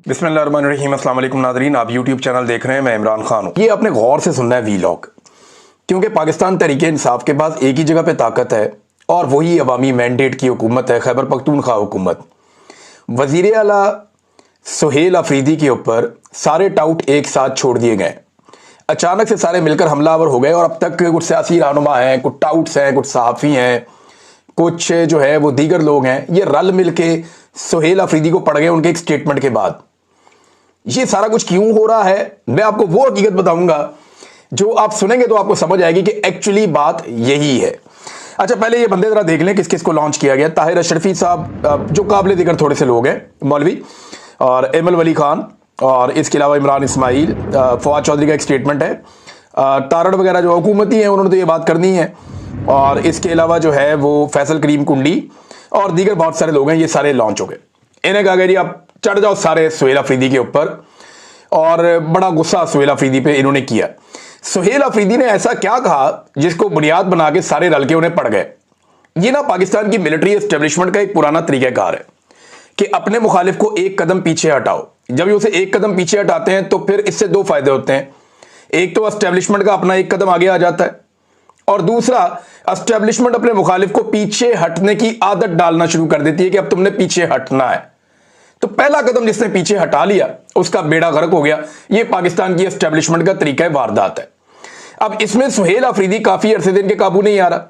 बिस्मिल्लाहिर्रहमानिर्रहीम। अस्सलाम वालेकुम नाज़रीन, आप यूट्यूब चैनल देख रहे हैं, मैं इमरान खान हूँ। ये आपने गौर से सुनना है वीलॉग, क्योंकि पाकिस्तान तहरीक इंसाफ के पास एक ही जगह पे ताकत है और वही अवामी मैंडेट की हुकूमत है, खैबर पख्तूनख्वा हुकूमत। वज़ीर आला सुहेल अफरीदी के ऊपर सारे टाउट एक साथ छोड़ दिए गए। अचानक से सारे मिलकर हमलावर हो गए और अब तक कुछ सियासी रहनुमा हैं, कुछ टाउट्स हैं, कुछ सहाफ़ी हैं, कुछ जो है वो दीगर लोग हैं, ये रल मिल के सुहेल अफरीदी को पड़ गए उनके एक स्टेटमेंट के बाद। ये सारा कुछ क्यों हो रहा है, मैं आपको वो हकीकत बताऊंगा जो आप सुनेंगे तो आपको समझ आएगी कि एक्चुअली बात यही है। अच्छा, पहले ये बंदे जरा देख लें किस किस को लॉन्च किया गया। ताहिर अशरफी साहब, जो काबिल जिक्र थोड़े से लोग हैं, मौलवी, और एमल वली खान, और इसके अलावा इमरान इस्माइल, फवाद चौधरी का एक स्टेटमेंट है, तारड़ वगैरह जो हुकूमती हैं उन्होंने तो ये बात करनी है, और इसके अलावा जो है वो फैसल करीम कुंडी और दीगर बहुत सारे लोग हैं, ये सारे लॉन्च हो गए। इन्हें कहा गया जी आप चढ़ जाओ सारे सुहेल अफरीदी के ऊपर, और बड़ा गुस्सा सुहेल अफरीदी पे इन्होंने किया। सुहेल अफरीदी ने ऐसा क्या कहा जिसको बुनियाद बना के सारे रल के उन्हें पड़ गए। ये ना पाकिस्तान की मिलिट्री एस्टेब्लिशमेंट का एक पुराना तरीकाकार है कि अपने मुखालिफ को एक कदम पीछे हटाओ। जब ये उसे एक कदम पीछे हटाते हैं तो फिर इससे दो फायदे होते हैं। एक तो एस्टेब्लिशमेंट का अपना एक कदम आगे आ जाता है, और दूसरा एस्टेब्लिशमेंट अपने मुखालिफ को पीछे हटने की आदत डालना शुरू कर देती है कि अब तुमने पीछे हटना है। तो पहला कदम जिसने पीछे हटा लिया उसका बेड़ा गर्क हो गया। यह पाकिस्तान की एस्टेब्लिशमेंट का तरीका वारदात है। अब इसमें सुहेल अफरीदी काफी अरसे दिन के काबू नहीं आ रहा,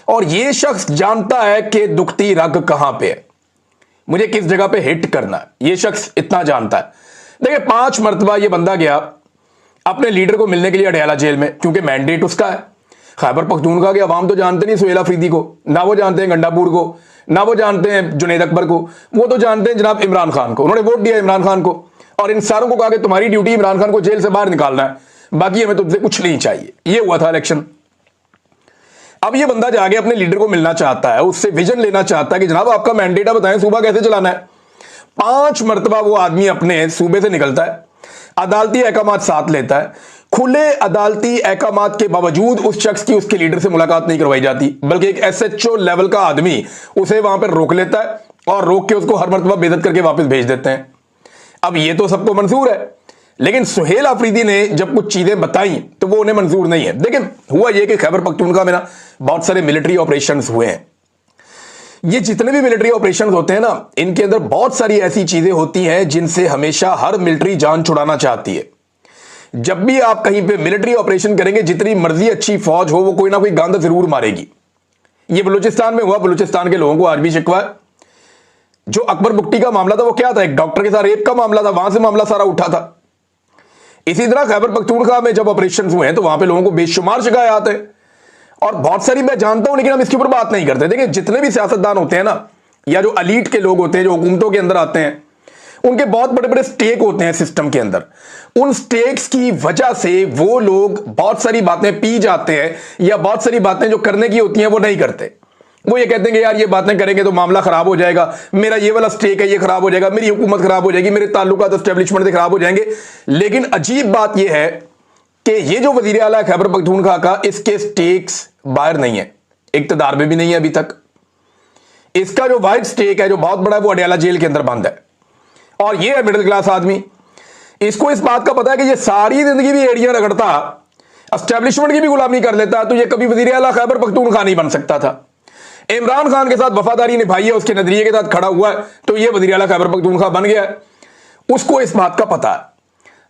और यह शख्स जानता है कि दुखती रग कहां पे है, मुझे किस जगह पे हिट करना है। यह शख्स इतना जानता है। देखिए, 5 मरतबा यह बंदा गया अपने लीडर को मिलने के लिए अडयाला जेल में, क्योंकि मैंडेट उसका है। खैबर पख्तूनख्वा की अवाम तो जानते नहीं सुहेल अफरीदी को, ना वो जानते हैं गंडापुर को, ना वो जानते हैं जुनेद अकबर को, वो तो जानते हैं जनाब इमरान खान को। उन्होंने वोट दिया इमरान खान को, और इन सारों को कहा कि तुम्हारी ड्यूटी इमरान खान को जेल से बाहर निकालना है, बाकी हमें तुमसे कुछ नहीं चाहिए। ये हुआ था इलेक्शन। अब ये बंदा जाके अपने लीडर को मिलना चाहता है, उससे विजन लेना चाहता है कि जनाब आपका मैंडेट है, बताएं सूबा कैसे चलाना है। 5 मरतबा वो आदमी अपने सूबे से निकलता है, अदालती अहकामात साथ लेता है। खुले अदालती अहकामात के बावजूद उस शख्स की उसके लीडर से मुलाकात नहीं करवाई जाती, बल्कि एक एसएचओ लेवल का आदमी उसे वहां पर रोक लेता है, और रोक के उसको हर मरतबा बेइज्जत करके वापस भेज देते हैं। अब ये तो सबको मंजूर है, लेकिन सुहेल अफरीदी ने जब कुछ चीजें बताई तो वो उन्हें मंजूर नहीं है। लेकिन हुआ यह कि खैबर पख्तूनख्वा में ना बहुत सारे मिलिट्री ऑपरेशंस हुए हैं। ये जितने भी मिलिट्री ऑपरेशंस होते हैं ना, इनके अंदर बहुत सारी ऐसी चीजें होती हैं जिनसे हमेशा हर मिलिट्री जान छुड़ाना चाहती है। जब भी आप कहीं पे मिलिट्री ऑपरेशन करेंगे, जितनी मर्जी अच्छी फौज हो, वो कोई ना कोई गांध जरूर मारेगी। ये बलूचिस्तान में हुआ। बलूचिस्तान के लोगों को आज भी शिकवा है। जो अकबर बुक्टी का मामला था वो क्या था, एक डॉक्टर के साथ रेप का मामला था, वहां से मामला सारा उठा था। इसी तरह खैबर पख्तूनख्वा में जब ऑपरेशन हुए हैं तो वहां पे लोगों को बेशुमार शिकायत है, और बहुत सारी मैं जानता हूं, लेकिन हम इसके ऊपर बात नहीं करते। देखिए, जितने भी सियासतदान होते हैं ना, या जो अलीट के लोग होते हैं, जो हुकूमतों के अंदर आते हैं, उनके बहुत बड़े बड़े स्टेक होते हैं सिस्टम के अंदर। उन स्टेक्स की वजह से वो लोग बहुत सारी बातें पी जाते हैं, या बहुत सारी बातें जो करने की होती हैं वो नहीं करते। वो ये कहते हैं कि यार ये बातें करेंगे तो मामला खराब हो जाएगा, मेरा ये वाला स्टेक है ये खराब हो जाएगा, मेरी हुकूमत खराब हो जाएगी, मेरे ताल्लुकात एस्टेब्लिशमेंट से खराब हो जाएंगे। लेकिन अजीब बात यह है कि ये जो वजीर आला है खैबर पख्तूनख्वा का, इसके स्टेक्स बाहर नहीं है, इक्तदार में भी नहीं है अभी तक। इसका जो वाइड स्टेक है, जो बहुत बड़ा है, वो अडयाला जेल के अंदर बंद है। और ये है मिडिल क्लास आदमी। इसको इस बात का पता है कि ये सारी जिंदगी भी एड़ियां रगड़ता, एस्टेब्लिशमेंट की भी गुलामी कर लेता, तो ये कभी वजीर आला खैबर पख्तूनख्वा नहीं बन सकता था। इमरान खान के साथ वफादारी निभाई है, उसके नजरिए के साथ खड़ा हुआ है, तो ये वजीर आला खैबर पख्तूनख्वा बन गया है। उसको इस बात का पता है।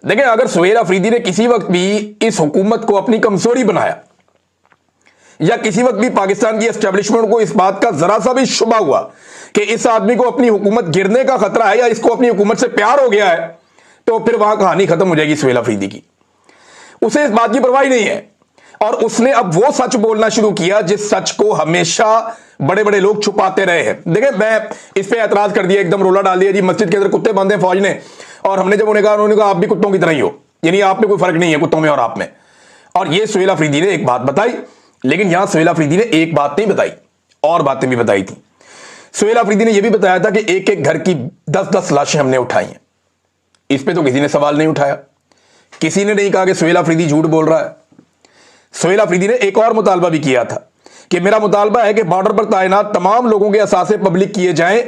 देखिए, अगर सुहेल अफरीदी ने किसी वक्त भी इस हुकूमत को अपनी कमजोरी बनाया, या किसी वक्त भी पाकिस्तान की एस्टेब्लिशमेंट को इस बात का जरा सा भी शुबा हुआ कि इस आदमी को अपनी हुकूमत गिरने का खतरा है, या इसको अपनी हुकूमत से प्यार हो गया है, तो फिर वहां कहानी खत्म हो जाएगी सुहेल अफरीदी की। उसे इस बात की परवाह नहीं है, और उसने अब वो सच बोलना शुरू किया जिस सच को हमेशा बड़े बड़े लोग छुपाते रहे हैं। देखिए, मैं इस पे एतराज कर दिया, एकदम रोला डाल दिया जी मस्जिद के अंदर कुत्ते बांधे फौज ने, और हमने जब उन्हें कहा, उन्होंने कहा आप भी कुत्तों की तरह ही हो, यानी आप में कोई फर्क नहीं है कुत्तों में और आप में। और ये सुहेल अफरीदी ने एक बात बताई, लेकिन यहां सुहेल अफरीदी ने एक बात नहीं बताई, और बातें भी बताई थी। सुहेल अफरीदी ने यह भी बताया था कि एक एक घर की 10-10 लाशें हमने उठाई हैं। इस पे तो किसी ने सवाल नहीं उठाया, किसी ने नहीं कहा कि सुहेल अफरीदी झूठ बोल रहा है। सुहेल अफरीदी ने एक और मुतालबा भी किया था कि मेरा मुतालबा है कि बॉर्डर पर तैनात तमाम लोगों के असासे पब्लिक किए जाएं,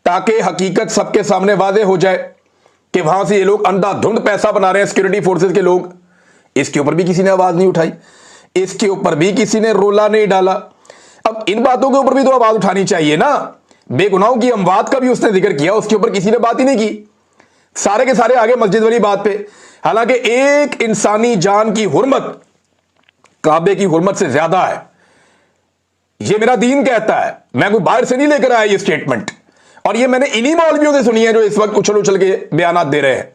ताकि हकीकत सबके सामने वाज़ेह हो जाए कि वहां से ये लोग अंधाधुंध पैसा बना रहे हैं सिक्योरिटी फोर्सेस के लोग, इसके ऊपर भी किसी ने आवाज नहीं उठाई, इसके ऊपर भी किसी ने रोला नहीं डाला। अब इन बातों के ऊपर भी तो आवाज उठानी चाहिए ना। बेगुनाहों की अमवात का भी उसने जिक्र किया, उसके ऊपर किसी ने बात ही नहीं की, सारे के सारे आगे मस्जिद वाली बात पे। हालांकि एक इंसानी जान की हुर्मत काबे की हुर्मत से ज्यादा है, ये मेरा दीन कहता है, मैं कोई बाहर से नहीं लेकर आया ये स्टेटमेंट। और ये मैंने इन्हीं मौलवियों से सुनी है जो इस वक्त उछल उछल के बयान दे रहे हैं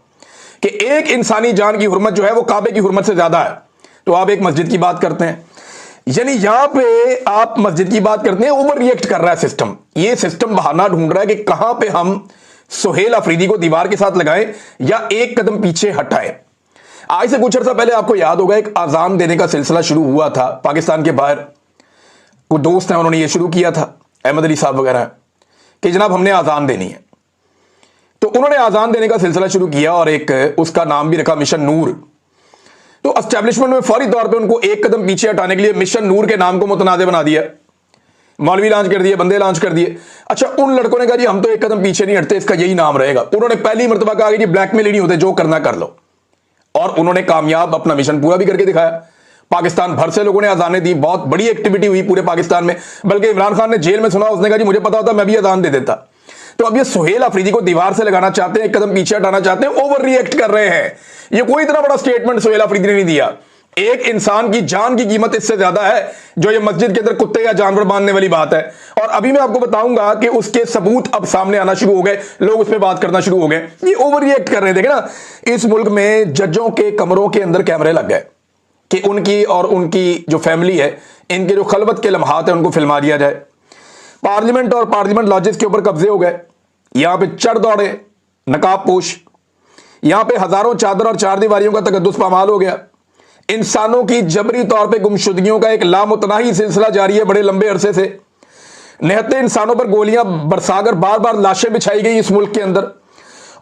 कि एक इंसानी जान की हुर्मत जो है वो काबे की हुर्मत से ज्यादा है। तो आप एक मस्जिद की बात करते हैं, यानी यहां पे आप मस्जिद की बात करते हैं, ओवर रिएक्ट कर रहा है सिस्टम। ये सिस्टम बहाना ढूंढ रहा है कि कहां पे हम सुहेल अफरीदी को दीवार के साथ लगाएं या एक कदम पीछे हटाएं। आज से कुछ अर्सा पहले आपको याद होगा एक आजान देने का सिलसिला शुरू हुआ था पाकिस्तान के बाहर। वो दोस्त हैं, उन्होंने ये शुरू किया था, अहमद अली साहब वगैरह, कि जनाब हमने आजान देनी है। तो उन्होंने आजान देने का सिलसिला शुरू किया और एक उसका नाम भी रखा मिशन नूर। तो एस्टेब्लिशमेंट में फौरी तौर पे उनको एक कदम पीछे हटाने के लिए मिशन नूर के नाम को मुतनाज़ बना दिया, मौलवी लॉन्च कर दिए, बंदे लॉन्च कर दिए। अच्छा, उन लड़कों ने कहा जी हम तो एक कदम पीछे नहीं हटते, इसका यही नाम रहेगा। उन्होंने पहली मरतबा कहा कि जी ब्लैकमेल ही नहीं होते, जो करना कर लो, और उन्होंने कामयाब अपना मिशन पूरा भी करके दिखाया। पाकिस्तान भर से लोगों ने अजानें दी, बहुत बड़ी एक्टिविटी हुई पूरे पाकिस्तान में। बल्कि इमरान खान ने जेल में सुना, उसने कहा जी मुझे पता होता मैं भी अजान दे देता। तो अब ये सुहेल अफरीदी को दीवार से लगाना चाहते हैं, एक कदम पीछे हटाना चाहते हैं, ओवर रिएक्ट कर रहे हैं। ये कोई इतना बड़ा स्टेटमेंट सुहेल अफरीदी ने नहीं दिया। एक इंसान की जान की कीमत इससे ज्यादा है जो ये मस्जिद के अंदर कुत्ते या जानवर बांधने वाली बात है। और अभी मैं आपको बताऊंगा कि उसके सबूत अब सामने आना शुरू हो गए, लोग उस पर बात करना शुरू हो गए। ये ओवर रिएक्ट कर रहे थे ना। इस मुल्क में जजों के कमरों के अंदर कैमरे लग गए कि उनकी और उनकी जो फैमिली है, इनके जो खलबत के लम्हात है उनको फिल्मा दिया जाए। पार्लियामेंट और पार्लियामेंट लॉजेस के ऊपर कब्जे हो गए, यहां पे चढ़ दौड़े नकाब पोश, यहां पे हजारों चादर और चार दीवारियों का तकद्दुस पामाल हो गया। इंसानों की जबरी तौर पे गुमशुदगियों का एक लामुतनाही सिलसिला जारी है बड़े लंबे अरसे से। निहत्ते इंसानों पर गोलियां बरसाकर बार बार लाशें बिछाई गई इस मुल्क के अंदर।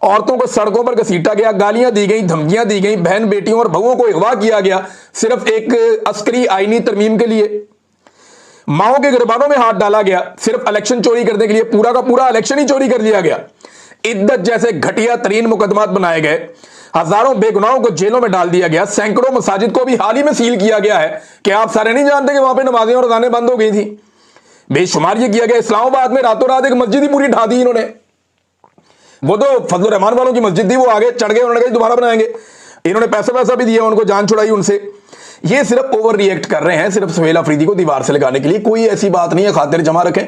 औरतों को सड़कों पर घसीटा गया, गालियां दी गई, धमकियां दी गई, बहन बेटियों और बहुओं को अगवा किया गया सिर्फ एक अस्करी आईनी तरमीम के लिए। माओ के गिरबानों में हाथ डाला गया सिर्फ इलेक्शन चोरी करने के लिए, पूरा का पूरा इलेक्शन ही चोरी कर लिया गया। इद्दत जैसे घटिया तरीन मुकदमात बनाए गए, हजारों बेगुनाहों को जेलों में डाल दिया गया। सैकड़ों मसाजिद को भी हाल ही में सील किया गया है कि आप सारे नहीं जानते कि वहां पे नमाजें और अज़ानें बंद हो गई थी। बेशुमार ये किया गया। इस्लामाबाद में रातों रात एक मस्जिद ही पूरी ढा दी इन्होंने। वो तो फजल रहमान वालों की मस्जिद थी, वो आगे चढ़ गए, उन्होंने कहा दोबारा बनाएंगे। इन्होंने पैसा भी दिया, उनको जान छुड़ाई उनसे। ये सिर्फ ओवर रिएक्ट कर रहे हैं, सिर्फ सुहेल अफरीदी को दीवार से लगाने के लिए। कोई ऐसी बात नहीं है, खातिर जमा रखें,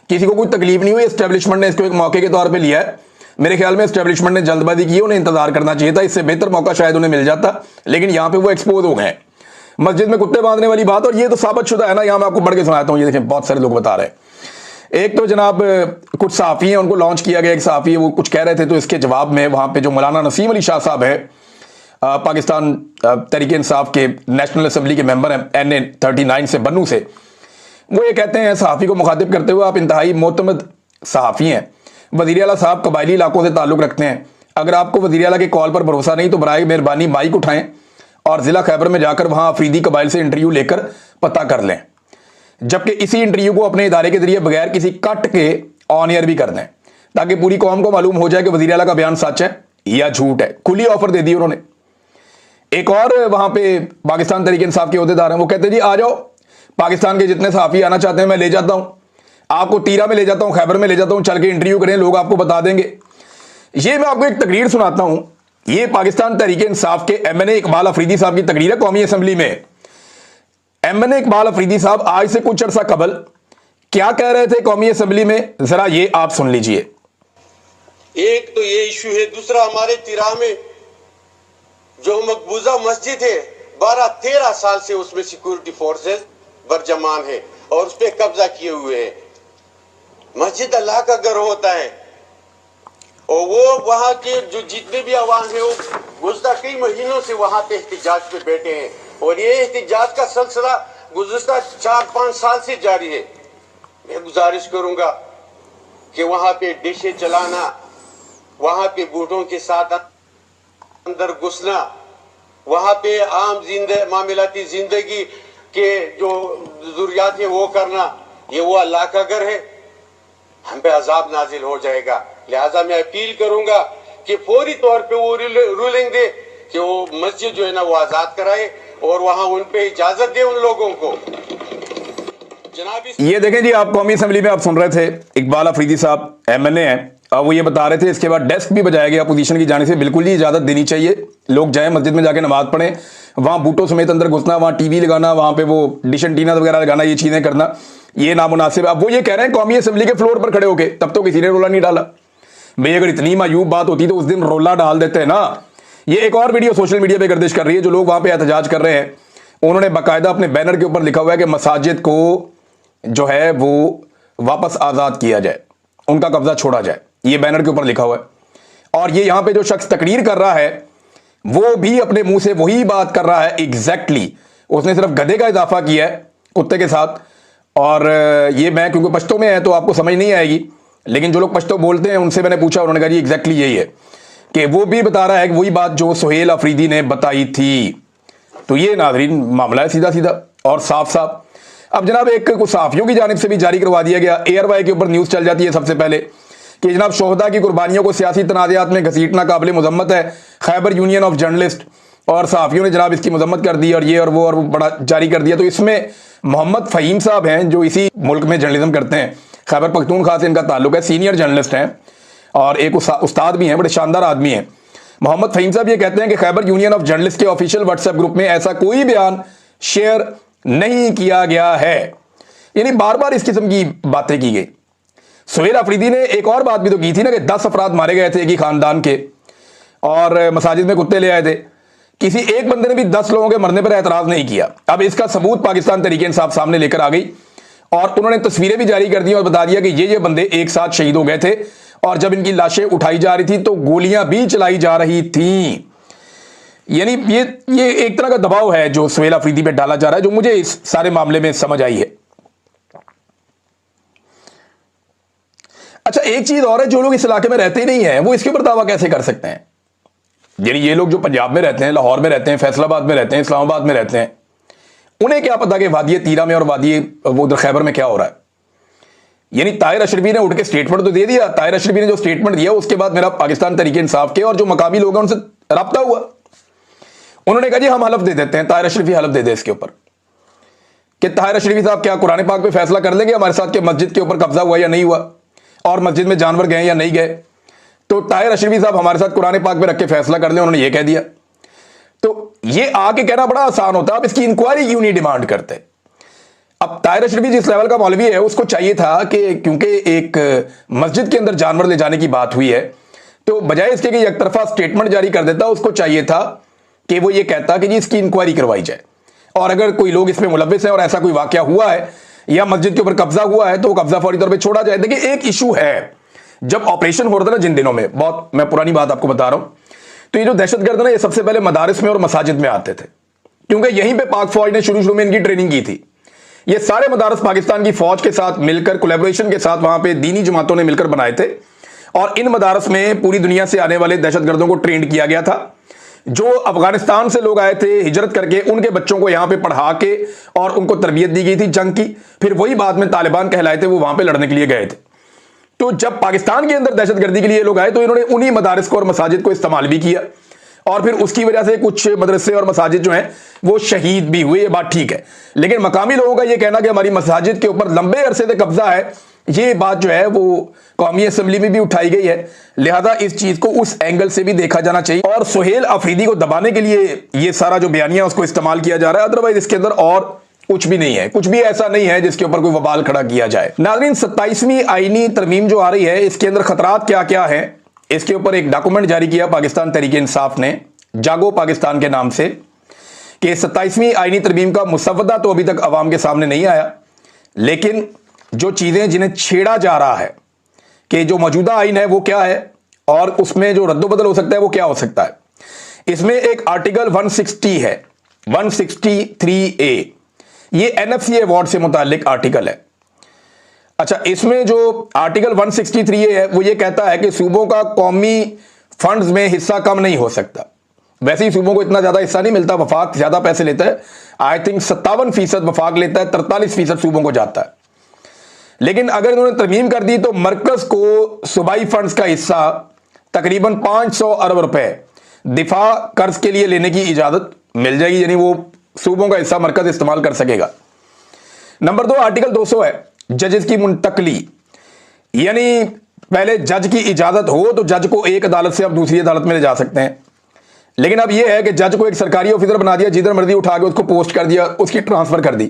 किसी को कोई तकलीफ नहीं हुई। एस्टेब्लिशमेंट ने इसको एक मौके के तौर पर लिया है। मेरे ख्याल में एस्टेब्लिशमेंट ने जल्दबाजी की, उन्हें इंतजार करना चाहिए था, इससे बेहतर मौका शायद उन्हें मिल जाता, लेकिन यहां पे वो एक्सपोज हो गए। मस्जिद में कुत्ते बांधने वाली बात, और ये तो साबित शुदा है ना, यहां मैं आपको पढ़ के सुनाता हूं। ये देखें, बहुत सारे लोग बता रहे हैं। एक तो जनाब कुछ सहाफ़ी हैं, उनको लॉन्च किया गया, एक सहाफ़ी है वो कुछ कह रहे थे, तो इसके जवाब में वहां पे जो मौलाना नसीम अली शाह साहब है, पाकिस्तान तहरीक इंसाफ के नेशनल असेंबली के मेंबर हैं, NA 39 से, बन्नू से, वो ये कहते हैं सहाफ़ी को मुखातिब करते हुए, आप इंतहाई मोतमद सहाफ़ी हैं, वज़ीर आला साहब कबायली इलाकों से ताल्लुक़ रखते हैं, अगर आपको वज़ीर आला के कॉल पर भरोसा नहीं तो बराए मेहरबानी माइक उठाएं और ज़िला खैबर में जाकर वहाँ अफरीदी कबाइल से इंटरव्यू लेकर पता कर लें, जबकि इसी इंटरव्यू को अपने इदारे के जरिए बगैर किसी कट के ऑन एयर भी कर दें, ताकि पूरी कौम को मालूम हो जाए कि वज़ीर आला का बयान सच है या झूठ है। खुली ऑफर दे दी उन्होंने। एक और वहाँ पे पाकिस्तान तहरीक इंसाफ के अहदेदार हैं, वो कहते हैं जी आ जाओ, पाकिस्तान के जितने सहाफ़ी आना चाहते हैं मैं ले जाता हूँ, आपको तीरा में ले जाता हूं, खैबर में ले जाता हूं, चल के इंटरव्यू करें, लोग आपको बता देंगे। ये मैं आपको एक तकरीर सुनाता हूं, ये पाकिस्तान तहरीक इंसाफ के MNA इकबाल अफरीदी साहब की तकरीर है कौमी असेंबली में। MNA इकबाल अफरीदी साहब आज से कुछ अर्सा कबल क्या कह रहे थे कौमी असेंबली में, जरा ये आप सुन लीजिए। एक तो ये इशू है, दूसरा हमारे तिरा में जो मकबूजा मस्जिद है 12-13 साल से उसमें सिक्योरिटी फोर्सेस बरजमान है और उस पर कब्जा किए हुए हैं। मस्जिद अल्लाह का घर होता है और वो वहां के जो जितने भी अवाम है वो गुज़श्ता कई महीनों से वहां पे एहतिजाज पे बैठे हैं और ये एहतिजाज का सिलसिला गुज़श्ता 4-5 साल से जारी है। मैं गुजारिश करूंगा कि वहां पे डिशे चलाना, वहां पे बूढ़ों के साथ अंदर घुसना, वहां पे आम मामलाती जिंदगी के जो जरूरियात है वो करना, ये वो अल्लाह का घर है, हम पे अजाब नाजिल हो जाएगा। लिहाजा मैं अपील करूंगा कि फौरी तौर पे वो रूलिंग दे कि वो मस्जिद जो है ना वो आजाद कराए और वहां उन पे इजाजत दे उन लोगों को। जनाब ये देखें जी, आप कौमी असेंबली में आप सुन रहे थे इकबाल अफरीदी साहब एमएनए हैं, अब वो ये बता रहे थे, इसके बाद डेस्क भी बजाया गया अपोजिशन की जाने से, बिल्कुल जी इजाजत देनी चाहिए, लोग जाएं मस्जिद में जाके नमाज पढ़ें, वहां बूटों समेत अंदर घुसना, वहां टीवी लगाना, वहां पे वो डिश एंटीना वगैरह लगाना, ये चीजें करना ये नामुनासिब। अब वो ये कह रहे हैं कौमी असेंबली के फ्लोर पर खड़े होके, तब तो किसी ने रोला नहीं डाला भाई, अगर इतनी मायूब बात होती तो उस दिन रोला डाल देते हैं ना। ये एक और वीडियो सोशल मीडिया पे गर्दिश कर रही है, जो लोग वहां पे एहतजाज कर रहे हैं, उन्होंने बाकायदा अपने बैनर के ऊपर लिखा हुआ है कि मसाजिद को जो है वो वापस आजाद किया जाए, उनका कब्जा छोड़ा जाए, ये बैनर के ऊपर लिखा हुआ है। और ये यहां पे जो शख्स तकरीर कर रहा है वो भी अपने मुंह से वही बात कर रहा है एग्जैक्टली, उसने सिर्फ गधे का इजाफा किया है कुत्ते के साथ। और ये मैं क्योंकि पश्तो में है तो आपको समझ नहीं आएगी, लेकिन जो लोग पश्तो बोलते हैं उनसे मैंने पूछा, उन्होंने कहा जी एग्जैक्टली यही है, कि वो भी बता रहा है कि वही बात जो सुहेल अफरीदी ने बताई थी। तो ये नाजरीन मामला है सीधा सीधा और साफ साफ। अब जनाब एक कुछ सहाफियों की जानिब से भी जारी करवा दिया गया, एयरवाई के ऊपर न्यूज चल जाती है सबसे पहले कि जनाब शोहदा की कुर्बानियों को सियासी तनाज़ात में घसीटना काबिल मजम्मत है, खैबर यूनियन ऑफ जर्नलिस्ट और सहाफियों ने जनाब इसकी मजम्मत कर दी और ये और वो बड़ा जारी कर दिया। तो इसमें मोहम्मद फ़हीम साहब हैं जो इसी मुल्क में जर्नलिज्म करते हैं, खैबर पख्तूनख्वा से इनका ताल्लुक है, सीनियर जर्नलिस्ट हैं और एक उस्ताद भी हैं, बड़े शानदार आदमी हैं। मोहम्मद फ़हीम साहब ये कहते हैं कि खैबर यूनियन ऑफ जर्नलिस्ट के ऑफिशियल व्हाट्सएप ग्रुप में ऐसा कोई बयान शेयर नहीं किया गया है, यानी बार बार इस किस्म की बातें की गई। सुहेल अफरीदी ने एक और बात भी तो की थी ना कि 10 अफराद मारे गए थे एक ही खानदान के और मसाजिद में कुत्ते ले आए थे, किसी एक बंदे ने भी 10 लोगों के मरने पर एतराज नहीं किया। अब इसका सबूत पाकिस्तान तहरीक इंसाफ सामने लेकर आ गई और उन्होंने तस्वीरें भी जारी कर दी और बता दिया कि ये बंदे एक साथ शहीद हो गए थे और जब इनकी लाशें उठाई जा रही थी तो गोलियां भी चलाई जा रही थी। यानी ये एक तरह का दबाव है जो सुहेल अफरीदी पे डाला जा रहा है, जो मुझे इस सारे मामले में समझ आई है। अच्छा एक चीज और है, जो लोग इस इलाके में रहते ही नहीं है वो इसके ऊपर दावा कैसे कर सकते हैं? यानी ये लोग जो पंजाब में रहते हैं, लाहौर में रहते हैं, फैसलाबाद में रहते हैं, इस्लामाबाद में रहते हैं, उन्हें क्या पता कि वादी तीरा में और वादी वो उधर खैबर में क्या हो रहा है। यानी ताहिर अशरफी ने उठ के स्टेटमेंट तो दे दिया, ताहिर अशरफी ने जो स्टेटमेंट दिया उसके बाद मेरा पाकिस्तान तहरीक इंसाफ के और जो मकामी लोग हैं उनसे रब्ता हुआ, उन्होंने कहा जी हम हलफ दे देते हैं, ताहिर अशरफी हलफ दे दे इसके ऊपर कि ताहिर अशरफी साहब क्या कुरान पाक पे फैसला कर लेंगे हमारे साथ कि मस्जिद के ऊपर कब्जा हुआ या नहीं हुआ और मस्जिद में जानवर गए या नहीं गए। तो ताहिर अशरफी साहब हमारे साथ कुरान पाक पे रख के फैसला कर लें, उन्होंने ये कह दिया। तो ये आके कहना बड़ा आसान होता, आप इसकी इंक्वायरी क्यों नहीं डिमांड करते? अब ताहिर अशरफी जिस लेवल का मौलवी है उसको चाहिए था कि क्योंकि एक मस्जिद के अंदर जानवर ले जाने की बात हुई है तो बजाय इसके कि एक तरफा स्टेटमेंट जारी कर देता, उसको चाहिए था कि वो ये कहता कि जी इसकी इंक्वायरी करवाई जाए और अगर कोई लोग इसमें मुलव्विस हैं और ऐसा कोई वाकया हुआ है या मस्जिद के ऊपर कब्जा हुआ है तो वो कब्जा फौरी तौर पे छोड़ा जाए। देखिए एक इशू है, जब ऑपरेशन हो रहा था ना जिन दिनों में, बहुत मैं पुरानी बात आपको बता रहा हूं, तो ये जो दहशतगर्द ना ये सबसे पहले मदारिस में और मसाजिद में आते थे क्योंकि यहीं पे पाक फौज ने शुरू में इनकी ट्रेनिंग की थी। ये सारे मदारस पाकिस्तान की फौज के साथ मिलकर कोलैबोरेशन के साथ वहां पे दीनी जमातों ने मिलकर बनाए थे और इन मदारस में पूरी दुनिया से आने वाले दहशतगर्दों को ट्रेंड किया गया था। जो अफगानिस्तान से लोग आए थे हिजरत करके, उनके बच्चों को यहां पे पढ़ा के और उनको तरबियत दी गई थी जंग की, फिर वही बाद में तालिबान कहलाए थे, वो वहां पे लड़ने के लिए गए थे। तो जब पाकिस्तान के अंदर दहशतगर्दी के लिए लोग आए तो इन्होंने उन्हीं मदारिस को और मसाजिद को इस्तेमाल भी किया और फिर उसकी वजह से कुछ मदरसे और मसाजिद जो हैं वो शहीद भी हुए, ये बात ठीक है। लेकिन मकामी लोगों का ये कहना कि हमारी मसाजिद के ऊपर लंबे अरसे से कब्जा है, ये बात जो है वो कौमी असेंबली में भी उठाई गई है, लिहाजा इस चीज को उस एंगल से भी देखा जाना चाहिए और सुहेल अफरीदी को दबाने के लिए ये सारा जो बयानिया उसको इस्तेमाल किया जा रहा है, अदरवाइज इसके अंदर और कुछ भी नहीं है, कुछ भी ऐसा नहीं है जिसके ऊपर कोई वबाल खड़ा किया जाए। नाज़रीन 27वीं आईनी तरमीम जो आ रही है इसके अंदर खतरात क्या क्या है, इसके ऊपर एक डॉक्यूमेंट जारी किया पाकिस्तान तहरीक इंसाफ ने जागो पाकिस्तान के नाम से कि 27वीं आईनी तरमीम का मुसव्वदा तो अभी तक अवाम के सामने नहीं आया, लेकिन जो चीजें जिन्हें छेड़ा जा रहा है कि जो मौजूदा आइन है वो क्या है और उसमें जो रद्दोबदल हो सकता है वो क्या हो सकता है। इसमें एक आर्टिकल 160 है, 163A, ये NFC अवार्ड से मुतालिक आर्टिकल है। अच्छा, इसमें जो आर्टिकल 163A है वो ये कहता है कि सूबों का कौमी फंड्स में हिस्सा कम नहीं हो सकता। वैसे ही सूबों को इतना ज्यादा हिस्सा नहीं मिलता, वफाक ज्यादा पैसे लेता है, आई थिंक 57% वफाक लेता है, 43% सूबों को जाता है। लेकिन अगर इन्होंने तरमीम कर दी तो मरकज को सूबाई फंड्स का हिस्सा तकरीबन 500 अरब रुपए दिफा कर्ज के लिए लेने की इजाजत मिल जाएगी, यानी वो सूबों का हिस्सा मरकज इस्तेमाल कर सकेगा। नंबर 2 आर्टिकल 200 है जजेस की मुंतकली, यानी पहले जज की इजाजत हो तो जज को एक अदालत से आप दूसरी अदालत में ले जा सकते हैं, लेकिन अब यह है कि जज को एक सरकारी ऑफिसर बना दिया, जिधर मर्जी उठा के उसको पोस्ट कर दिया, उसकी ट्रांसफर कर दी,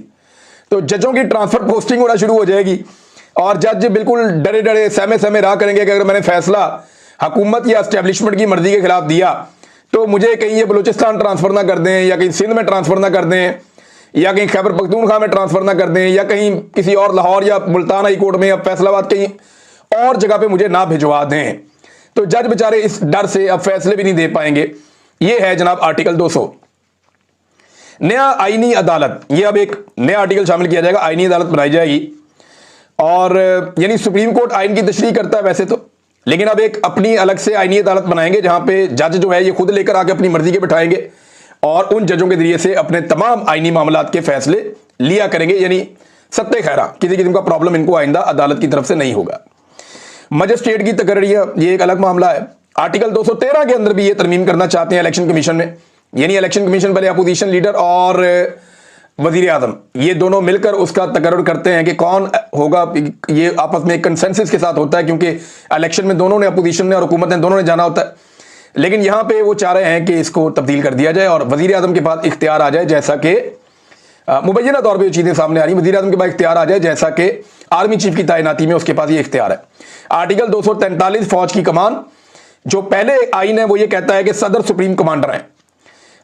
तो जजों की ट्रांसफर पोस्टिंग होना शुरू हो जाएगी और जज बिल्कुल डरे डरे सहमे सहमे रहा करेंगे कि अगर मैंने फैसला हुकूमत या एस्टेब्लिशमेंट की मर्जी के खिलाफ दिया तो मुझे कहीं ये बलूचिस्तान ट्रांसफर ना कर दें, या कहीं सिंध में ट्रांसफर ना कर दें, या कहीं खैबर पख्तूनख्वा में ट्रांसफर ना कर दें, या कहीं किसी और लाहौर या मुल्तान हाई कोर्ट में या फैसलाबाद कहीं और जगह पे मुझे ना भिजवा दें। तो जज बेचारे इस डर से अब फैसले भी नहीं दे पाएंगे। ये है जनाब आर्टिकल 200। नया आईनी अदालत, ये अब एक नया आर्टिकल शामिल किया जाएगा, आईनी अदालत बनाई जाएगी और यानी सुप्रीम कोर्ट आइन की तशरीह करता है वैसे तो, लेकिन अब एक अपनी अलग से आईनी अदालत बनाएंगे जहां पे जज जो है ये खुद लेकर आके अपनी मर्जी के बिठाएंगे और उन जजों के जरिए से अपने तमाम आईनी मामलात के फैसले लिया करेंगे, यानी सत्ते खैरा किसी किस्म का प्रॉब्लम इनको आइंदा अदालत की तरफ से नहीं होगा। मजिस्ट्रेट की तकर्रियां, ये एक अलग मामला है। आर्टिकल 213 के अंदर भी ये तरमीम करना चाहते हैं इलेक्शन कमीशन में, यानी इलेक्शन कमीशन पहले अपोजिशन लीडर और वजीर आजम ये दोनों मिलकर उसका तकर्रुर करते हैं कि कौन होगा, ये आपस में एक कंसेंसस के साथ होता है क्योंकि इलेक्शन में दोनों ने, अपोजिशन ने और हुकूमत ने, दोनों ने जाना होता है। लेकिन यहां पे वो चाह रहे हैं कि इसको तब्दील कर दिया जाए और वजीर आजम के पास इख्तियार आ जाए, जैसा कि मुबैना तौर पर चीजें सामने आ रही, वजीर आजम के पास इख्तियार आ जाए जैसा कि आर्मी चीफ की तैनाती में उसके पास ये इख्तियार है। आर्टिकल 243 फौज की कमान, जो पहले आइन है वो ये कहता है कि सदर सुप्रीम कमांडर है।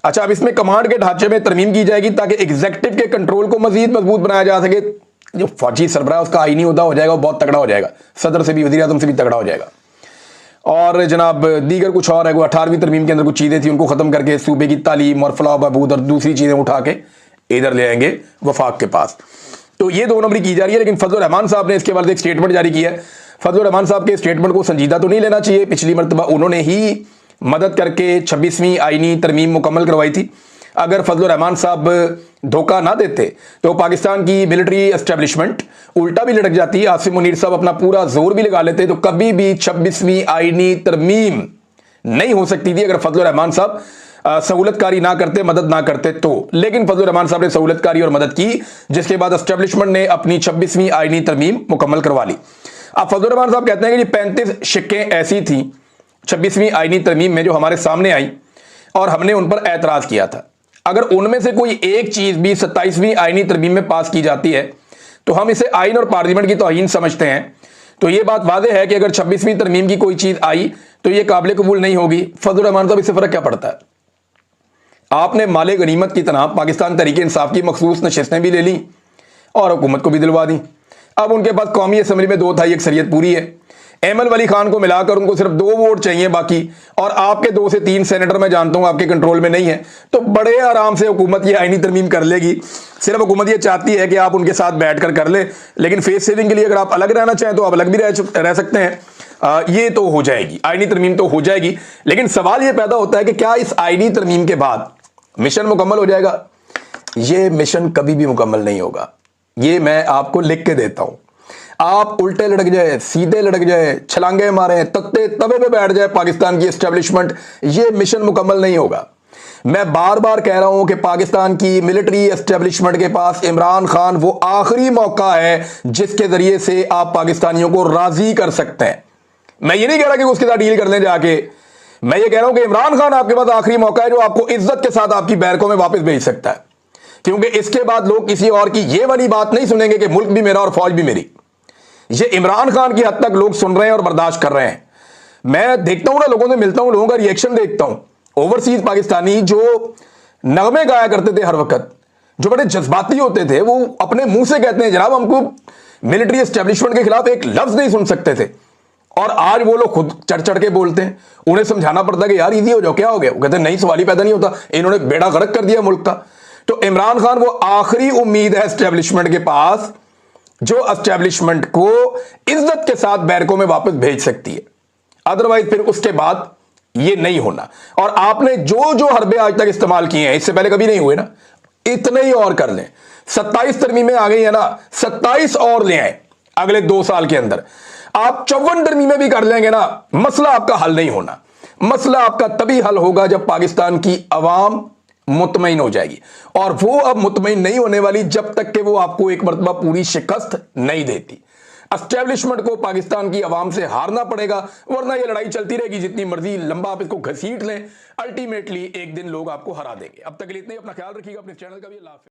अच्छा, अब इसमें कमांड के ढांचे में तरमीम की जाएगी ताकि एग्जीक्यूटिव के कंट्रोल को मजीद मजबूत बनाया जा सके। जो फौजी सरबराह उसका आईनी ओहदा हो जाएगा वो बहुत तगड़ा हो जाएगा, सदर से भी, वजीर आजम से भी तगड़ा हो जाएगा। और जनाब दीगर कुछ और है, वो 18वीं तरमीम के अंदर कुछ चीजें थी उनको खत्म करके सूबे की तालीम और फलाह बहबूद और दूसरी चीजें उठा के इधर ले आएंगे वफाक के पास। तो ये 2 नंबरी की जा रही है, लेकिन फजल रहमान साहब ने इसके बाद एक स्टेटमेंट जारी किया है। फजल रहमान साहब के स्टेटमेंट को संजीदा तो नहीं लेना चाहिए, पिछली मरतबा उन्होंने ही मदद करके 26वीं आईनी तरमीम मुकम्मल करवाई थी। अगर फजल रहमान साहब धोखा ना देते तो पाकिस्तान की मिलिट्री एस्टेब्लिशमेंट उल्टा भी लटक जाती, आसिम मुनीर साहब अपना पूरा जोर भी लगा लेते, तो कभी भी 26वीं आईनी तरमीम नहीं हो सकती थी अगर फजल रहमान साहब सहूलतकारी ना करते, मदद ना करते तो। लेकिन फजल रहमान साहब ने सहूलतकारी और मदद की, जिसके बाद एस्टेब्लिशमेंट ने अपनी 26वीं आईनी तरमीम मुकम्मल करवा ली। अब फजल रहमान साहब कहते हैं कि 35 शिक्कें ऐसी थी 26वीं आईनी तरमीम में जो हमारे सामने आई और हमने उन पर एतराज किया था। अगर उनमें से कोई एक चीज भी 27वीं आईनी तरमीम में पास की जाती है तो हम इसे आइन और पार्लियामेंट की तौहीन समझते हैं। तो यह बात वाज़ेह है कि अगर 26वीं तरमीम की कोई चीज आई तो यह काबिल कबूल नहीं होगी। फजल रहमान साहब, इससे फर्क क्या पड़ता है? आपने माले गनीमत की तरह पाकिस्तान तहरीक इंसाफ की मखसूस नशिस्तें भी ले ली और हुकूमत को भी दिलवा दी। अब उनके पास कौमी असम्बली में 2/3 अक्सरियत पूरी है। एमएल वली खान को मिलाकर उनको सिर्फ 2 वोट चाहिए बाकी, और आपके 2 से 3 सेनेटर मैं जानता हूं आपके कंट्रोल में नहीं है, तो बड़े आराम से हुकूमत ये आईनी तरमीम कर लेगी। सिर्फ हुकूमत ये चाहती है कि आप उनके साथ बैठकर कर ले, लेकिन फेस सेविंग के लिए अगर आप अलग रहना चाहें तो आप अलग भी रह सकते हैं। ये तो हो जाएगी, आईनी तरमीम तो हो जाएगी। लेकिन सवाल ये पैदा होता है कि क्या इस आईनी तरमीम के बाद मिशन मुकम्मल हो जाएगा? ये मिशन कभी भी मुकम्मल नहीं होगा। ये मैं आपको लिख के देता हूं। आप उल्टे लटक जाए, सीधे लटक जाए, छलांगे मारें, तख्ते तवे पे बैठ जाए पाकिस्तान की एस्टेब्लिशमेंट, ये मिशन मुकम्मल नहीं होगा। मैं बार बार कह रहा हूं कि पाकिस्तान की मिलिट्री एस्टेब्लिशमेंट के पास इमरान खान वो आखिरी मौका है जिसके जरिए से आप पाकिस्तानियों को राजी कर सकते हैं। मैं ये नहीं कह रहा कि उसके साथ डील कर लें जाके, मैं ये कह रहा हूं कि इमरान खान आपके पास आखिरी मौका है जो आपको इज्जत के साथ आपकी बैरकों में वापस भेज सकता है, क्योंकि इसके बाद लोग किसी और की ये वाली बात नहीं सुनेंगे कि मुल्क भी मेरा और फौज भी मेरी। ये इमरान खान की हद तक लोग सुन रहे हैं और बर्दाश्त कर रहे हैं। मैं देखता हूं ना, लोगों से मिलता हूं, लोगों का रिएक्शन देखता हूं। ओवरसीज पाकिस्तानी जो नगमे गाया करते थे हर वक्त, जो बड़े जज्बाती होते थे, वो अपने मुंह से कहते हैं जनाब हमको मिलिट्री एस्टेब्लिशमेंट के खिलाफ एक लफ्ज नहीं सुन सकते थे, और आज वो लोग खुद चढ़ चढ़ के बोलते हैं। उन्हें समझाना पड़ता है कि यार इजी हो जाओ, क्या हो गया? वो कहते हैं नहीं, सवाल ही पैदा नहीं होता, इन्होंने बेड़ा गर्क कर दिया मुल्क का। तो इमरान खान वो आखिरी उम्मीद है एस्टेब्लिशमेंट के पास जो एस्टेब्लिशमेंट को इज्जत के साथ बैरकों में वापस भेज सकती है। अदरवाइज फिर उसके बाद ये नहीं होना। और आपने जो जो हरबे आज तक इस्तेमाल किए हैं, इससे पहले कभी नहीं हुए ना, इतने ही और कर लें। 27 तरमीमें आ गई है ना, 27 और ले आए अगले 2 साल के अंदर। आप 54 दरमी में भी कर लेंगे ना, मसला आपका हल नहीं होना। मसला आपका तभी हल होगा जब पाकिस्तान की अवाम मुतमईन हो जाएगी, और वो अब मुतमईन नहीं होने वाली जब तक कि वो आपको एक मरतबा पूरी शिकस्त नहीं देती। एस्टेब्लिशमेंट को पाकिस्तान की आवाम से हारना पड़ेगा, वरना ये लड़ाई चलती रहेगी जितनी मर्जी लंबा आप इसको घसीट लें, अल्टीमेटली एक दिन लोग आपको हरा देंगे। अब तक के लिए इतना ही। अपना ख्याल रखिएगा, अपने चैनल का भी। अल्लाह हाफ़िज़।